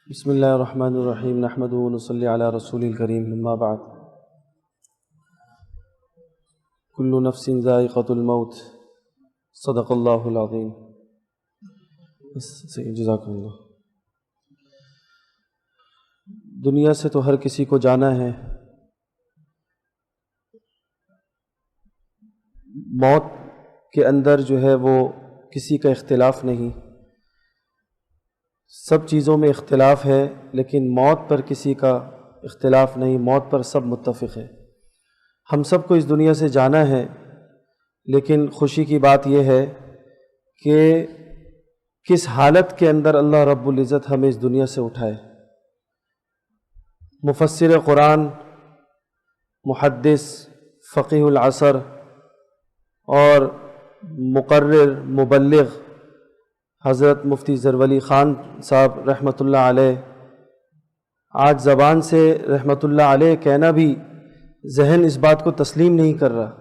بسم اللہ الرحمن الرحیم نحمدہ ونصلی علی رسول الکریم اما بعد کل نفس ذائقۃ الموت صدق اللہ العظیم۔ جزاکم اللہ۔ دنیا سے تو ہر کسی کو جانا ہے، موت کے اندر جو ہے وہ کسی کا اختلاف نہیں، سب چیزوں میں اختلاف ہے لیکن موت پر کسی کا اختلاف نہیں، موت پر سب متفق ہے۔ ہم سب کو اس دنیا سے جانا ہے، لیکن خوشی کی بات یہ ہے کہ کس حالت کے اندر اللہ رب العزت ہمیں اس دنیا سے اٹھائے۔ مفسر قرآن، محدث، فقیہ العصر اور مقرر مبلغ حضرت مفتی زرولی خان صاحب رحمۃ اللہ علیہ، آج زبان سے رحمۃ اللہ علیہ کہنا بھی ذہن اس بات کو تسلیم نہیں کر رہا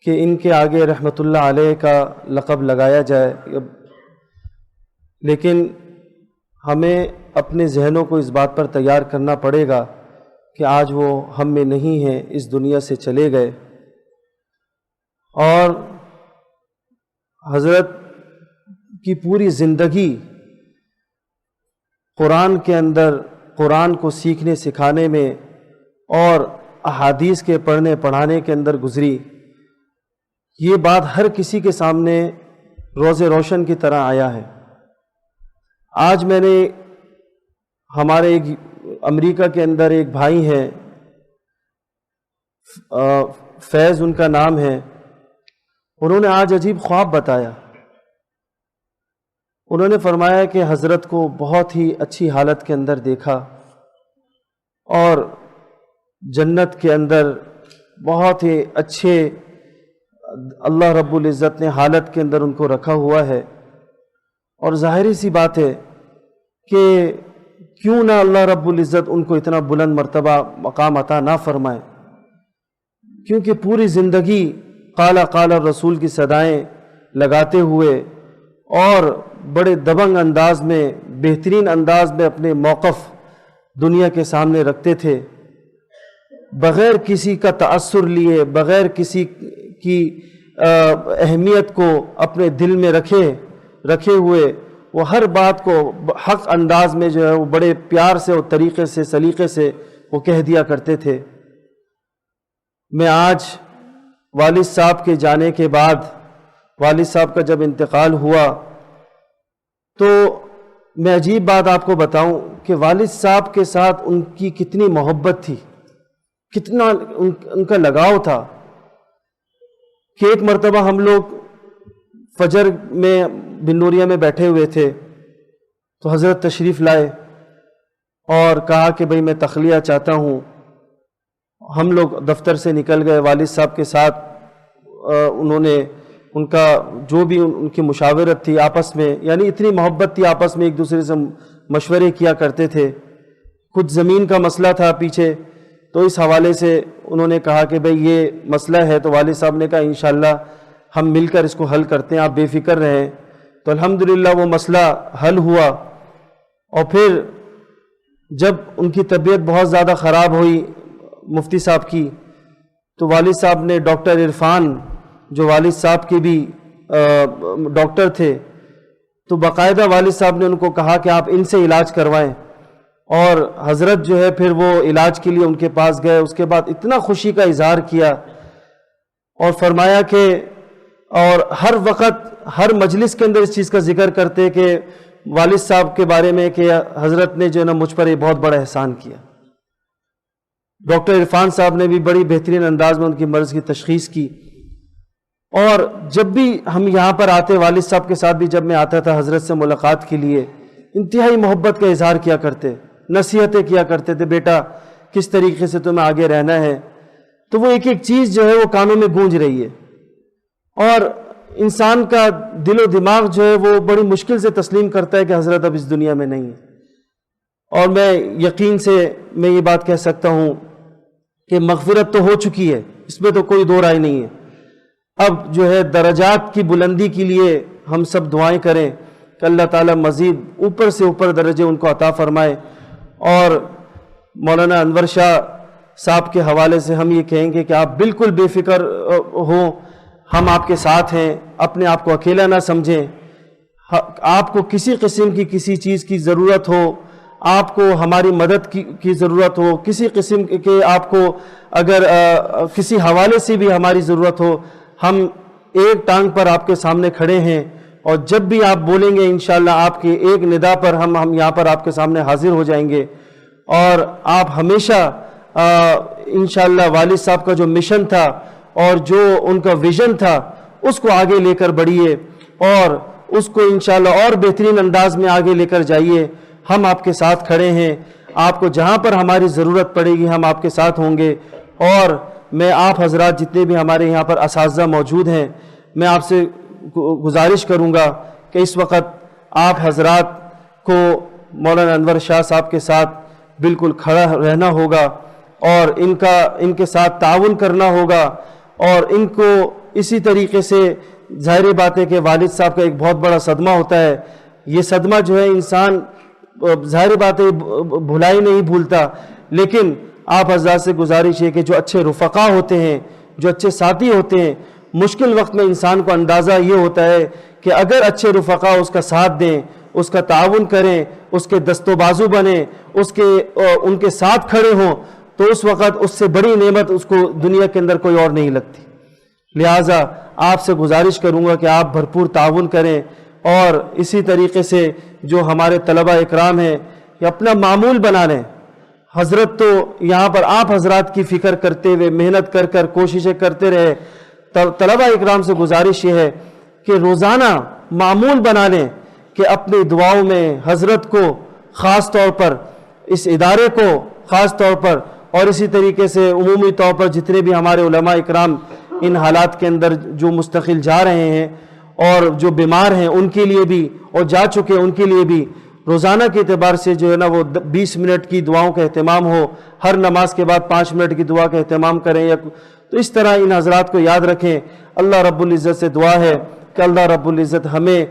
کہ ان کے آگے رحمۃ اللہ علیہ کا لقب لگایا جائے، لیکن ہمیں اپنے ذہنوں کو اس بات پر تیار کرنا پڑے گا کہ آج وہ ہم میں نہیں ہیں، اس دنیا سے چلے گئے۔ اور حضرت کی پوری زندگی قرآن کے اندر، قرآن کو سیکھنے سکھانے میں اور احادیث کے پڑھنے پڑھانے کے اندر گزری۔ یہ بات ہر کسی کے سامنے روز روشن کی طرح آیا ہے۔ آج میں نے ہمارے ایک امریکہ کے اندر ایک بھائی ہیں، فیض ان کا نام ہے، انہوں نے آج عجیب خواب بتایا۔ انہوں نے فرمایا کہ حضرت کو بہت ہی اچھی حالت کے اندر دیکھا اور جنت کے اندر بہت ہی اچھے اللہ رب العزت نے حالت کے اندر ان کو رکھا ہوا ہے، اور ظاہری سی بات ہے کہ کیوں نہ اللہ رب العزت ان کو اتنا بلند مرتبہ مقام عطا نہ فرمائے، کیونکہ پوری زندگی قال قال الرسول کی صدائیں لگاتے ہوئے اور بڑے دبنگ انداز میں، بہترین انداز میں اپنے موقف دنیا کے سامنے رکھتے تھے، بغیر کسی کا تأثر لیے، بغیر کسی کی اہمیت کو اپنے دل میں رکھے ہوئے وہ ہر بات کو حق انداز میں جو ہے وہ بڑے پیار سے اور طریقے سے، سلیقے سے وہ کہہ دیا کرتے تھے۔ میں آج والد صاحب کے جانے کے بعد، والد صاحب کا جب انتقال ہوا، تو میں عجیب بات آپ کو بتاؤں کہ والد صاحب کے ساتھ ان کی کتنی محبت تھی، کتنا ان کا لگاؤ تھا کہ ایک مرتبہ ہم لوگ فجر میں بن نوریہ میں بیٹھے ہوئے تھے تو حضرت تشریف لائے اور کہا کہ بھئی میں تخلیہ چاہتا ہوں۔ ہم لوگ دفتر سے نکل گئے، والد صاحب کے ساتھ انہوں نے ان کا جو بھی ان کی مشاورت تھی آپس میں، یعنی اتنی محبت تھی آپس میں، ایک دوسرے سے مشورے کیا کرتے تھے۔ کچھ زمین کا مسئلہ تھا پیچھے، تو اس حوالے سے انہوں نے کہا کہ بھئی یہ مسئلہ ہے، تو والد صاحب نے کہا انشاءاللہ ہم مل کر اس کو حل کرتے ہیں، آپ بے فکر رہیں۔ تو الحمدللہ وہ مسئلہ حل ہوا، اور پھر جب ان کی طبیعت بہت زیادہ خراب ہوئی مفتی صاحب کی، تو والد صاحب نے ڈاکٹر عرفان، جو والد صاحب کے بھی ڈاکٹر تھے، تو باقاعدہ والد صاحب نے ان کو کہا کہ آپ ان سے علاج کروائیں، اور حضرت جو ہے پھر وہ علاج کے لیے ان کے پاس گئے۔ اس کے بعد اتنا خوشی کا اظہار کیا اور فرمایا کہ، اور ہر وقت ہر مجلس کے اندر اس چیز کا ذکر کرتے کہ والد صاحب کے بارے میں کہ حضرت نے جو ہے نا مجھ پر یہ بہت بڑا احسان کیا۔ ڈاکٹر عرفان صاحب نے بھی بڑی بہترین انداز میں ان کی مرض کی تشخیص کی، اور جب بھی ہم یہاں پر آتے، والد صاحب کے ساتھ بھی جب میں آتا تھا حضرت سے ملاقات کے لیے، انتہائی محبت کا اظہار کیا کرتے، نصیحتیں کیا کرتے تھے، بیٹا کس طریقے سے تمہیں آگے رہنا ہے۔ تو وہ ایک ایک چیز جو ہے وہ کانوں میں گونج رہی ہے، اور انسان کا دل و دماغ جو ہے وہ بڑی مشکل سے تسلیم کرتا ہے کہ حضرت اب اس دنیا میں نہیں ہے۔ اور میں یقین سے میں یہ بات کہہ سکتا ہوں کہ مغفرت تو ہو چکی ہے، اس میں تو کوئی دو رائے نہیں ہے۔ اب جو ہے درجات کی بلندی کے لیے ہم سب دعائیں کریں کہ اللہ تعالیٰ مزید اوپر سے اوپر درجے ان کو عطا فرمائے۔ اور مولانا انور شاہ صاحب کے حوالے سے ہم یہ کہیں گے کہ آپ بالکل بے فکر ہوں، ہم آپ کے ساتھ ہیں، اپنے آپ کو اکیلا نہ سمجھیں۔ آپ کو کسی قسم کی کسی چیز کی ضرورت ہو، آپ کو ہماری مدد کی ضرورت ہو، کسی قسم کے آپ کو اگر کسی حوالے سے بھی ہماری ضرورت ہو، ہم ایک ٹانگ پر آپ کے سامنے کھڑے ہیں، اور جب بھی آپ بولیں گے انشاءاللہ آپ کی ایک ندا پر ہم یہاں پر آپ کے سامنے حاضر ہو جائیں گے۔ اور آپ ہمیشہ انشاءاللہ والد صاحب کا جو مشن تھا اور جو ان کا ویژن تھا اس کو آگے لے کر بڑھیے، اور اس کو انشاءاللہ اور بہترین انداز میں آگے لے کر جائیے۔ ہم آپ کے ساتھ کھڑے ہیں، آپ کو جہاں پر ہماری ضرورت پڑے گی ہم آپ کے ساتھ ہوں گے۔ اور میں آپ حضرات جتنے بھی ہمارے یہاں پر اساتذہ موجود ہیں، میں آپ سے گزارش کروں گا کہ اس وقت آپ حضرات کو مولانا انور شاہ صاحب کے ساتھ بالکل کھڑا رہنا ہوگا، اور ان کے ساتھ تعاون کرنا ہوگا، اور ان کو اسی طریقے سے ظاہر بات ہے کہ والد صاحب کا ایک بہت بڑا صدمہ ہوتا ہے۔ یہ صدمہ جو ہے انسان ظاہر بات ہے بھلائی نہیں بھولتا، لیکن آپ حضرات سے گزارش ہے کہ جو اچھے رفقا ہوتے ہیں، جو اچھے ساتھی ہوتے ہیں، مشکل وقت میں انسان کو اندازہ یہ ہوتا ہے کہ اگر اچھے رفقا اس کا ساتھ دیں، اس کا تعاون کریں، اس کے دست و بازو بنیں، ان کے ساتھ کھڑے ہوں، تو اس وقت اس سے بڑی نعمت اس کو دنیا کے اندر کوئی اور نہیں لگتی۔ لہٰذا آپ سے گزارش کروں گا کہ آپ بھرپور تعاون کریں، اور اسی طریقے سے جو ہمارے طلبہ اکرام ہیں یہ اپنا معمول بنا لیں۔ حضرت تو یہاں پر آپ حضرات کی فکر کرتے ہوئے محنت کر کوششیں کرتے رہے۔ طلبہ اکرام سے گزارش یہ ہے کہ روزانہ معمول بنا لیں کہ اپنی دعاؤں میں حضرت کو خاص طور پر، اس ادارے کو خاص طور پر، اور اسی طریقے سے عمومی طور پر جتنے بھی ہمارے علماء اکرام ان حالات کے اندر جو مستقل جا رہے ہیں، اور جو بیمار ہیں ان کے لیے بھی، اور جا چکے ان کے لیے بھی، روزانہ کے اعتبار سے جو ہے نا وہ 20 منٹ کی دعاؤں کا اہتمام ہو، ہر نماز کے بعد 5 منٹ کی دعا کا اہتمام کریں، تو اس طرح ان حضرات کو یاد رکھیں۔ اللہ رب العزت سے دعا ہے کہ اللہ رب العزت ہمیں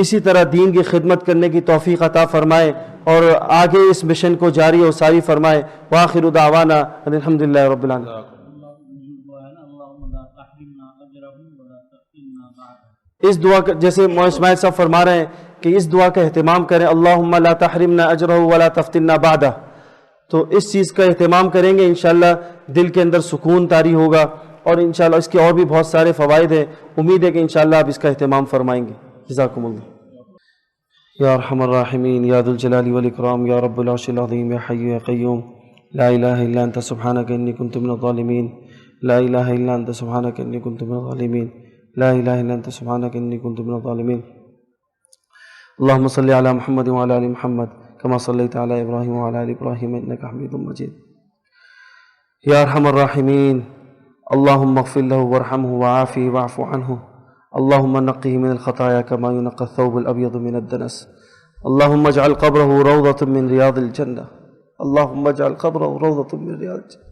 اسی طرح دین کی خدمت کرنے کی توفیق عطا فرمائے، اور آگے اس مشن کو جاری و ساری فرمائے۔ وآخر دعوانا الحمدللہ رب العالمین۔ اس دعا کا جیسے مولانا اسماعیل صاحب فرما رہے ہیں کہ اس دعا کا اہتمام کریں، اللہم لا تحرمنا اجرہ ولا تفتنا بعدہ، تو اس چیز کا اہتمام کریں گے انشاءاللہ دل کے اندر سکون طاری ہوگا، اور انشاءاللہ اس کے اور بھی بہت سارے فوائد ہیں، امید ہے کہ انشاءاللہ آپ اس کا اہتمام فرمائیں گے۔ جزاکم اللہ۔ یا ارحم الراحمین، یا ذو الجلال والاکرام، یا رب العرش العظیم، یا حی یا قیوم، لا الہ الا انت سبحانک انی کنت من الظالمین، لا الہ الا انت سبحانک انی کنت من الظالمین، لا الہ الا انت سبحانک انی کنت من الظالمین۔ اللہم صلی علی محمد وعلی آل محمد کما صلیت علی ابراہیم وعلی آل ابراہیم انک حمید مجید۔ یا ارحم الراحمین، اللہم اغفر لہ وارحمہ وعافہ واعف عنہ، اللہم نقہ من الخطایا کما ینقی الثوب الابیض من الدنس، اللہم اجعل قبرہ روضۃ من ریاض الجنہ، اللہم اجعل قبرہ روضۃ من ریاض الجنہ۔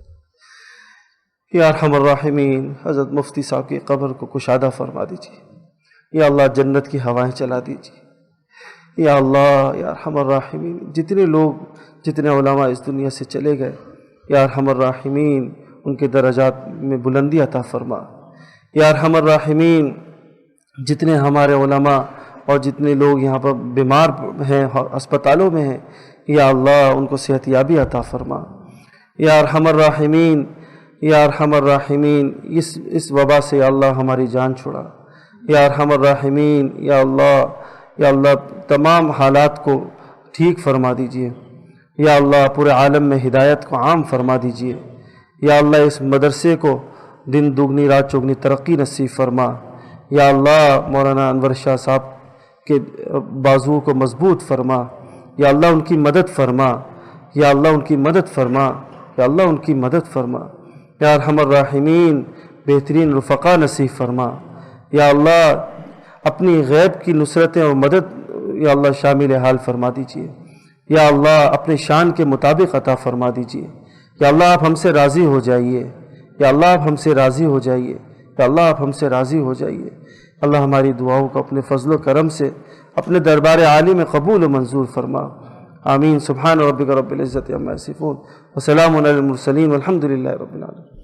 یا ارحم الراحمین، حضرت مفتی صاحب کی قبر کو کشادہ فرما دیجیے، یا اللہ جنت کی ہوائیں چلا دیجیے، یا اللہ یا ارحم الراحمین، جتنے لوگ جتنے علماء اس دنیا سے چلے گئے، یا ارحم الراحمین ان کے درجات میں بلندی عطا فرما، یا ارحم الراحمین جتنے ہمارے علماء اور جتنے لوگ یہاں پر بیمار ہیں اسپتالوں میں ہیں، یا اللہ ان کو صحت یابی عطا فرما، یا ارحم الراحمین، یا ارحم الراحمین اس وبا سے یا اللہ ہماری جان چھڑا، یا ارحم الراحمین، یا اللہ تمام حالات کو ٹھیک فرما دیجئے، یا اللہ پورے عالم میں ہدایت کو عام فرما دیجئے، یا اللہ اس مدرسے کو دن دگنی رات چگنی ترقی نصیب فرما، یا اللہ مولانا انور شاہ صاحب کے بازو کو مضبوط فرما، یا اللہ ان کی مدد فرما، یا اللہ ان کی مدد فرما، یا اللہ ان کی مدد فرما، یا ارحم الراحمین بہترین رفقا نصیب فرما، یا اللہ اپنی غیب کی نصرتیں اور مدد یا اللہ شامل حال فرما دیجئے، یا اللہ اپنے شان کے مطابق عطا فرما دیجئے، یا اللہ آپ ہم سے راضی ہو جائیے، یا اللہ آپ ہم سے راضی ہو جائیے، یا اللہ آپ ہم سے راضی ہو جائیے، اللہ ہماری دعاؤں کو اپنے فضل و کرم سے اپنے دربار عالی میں قبول و منظور فرما. آمین. سبحان ربک رب العزت عما یصفون وسلام علی المرسلین والحمد للہ رب العالمین.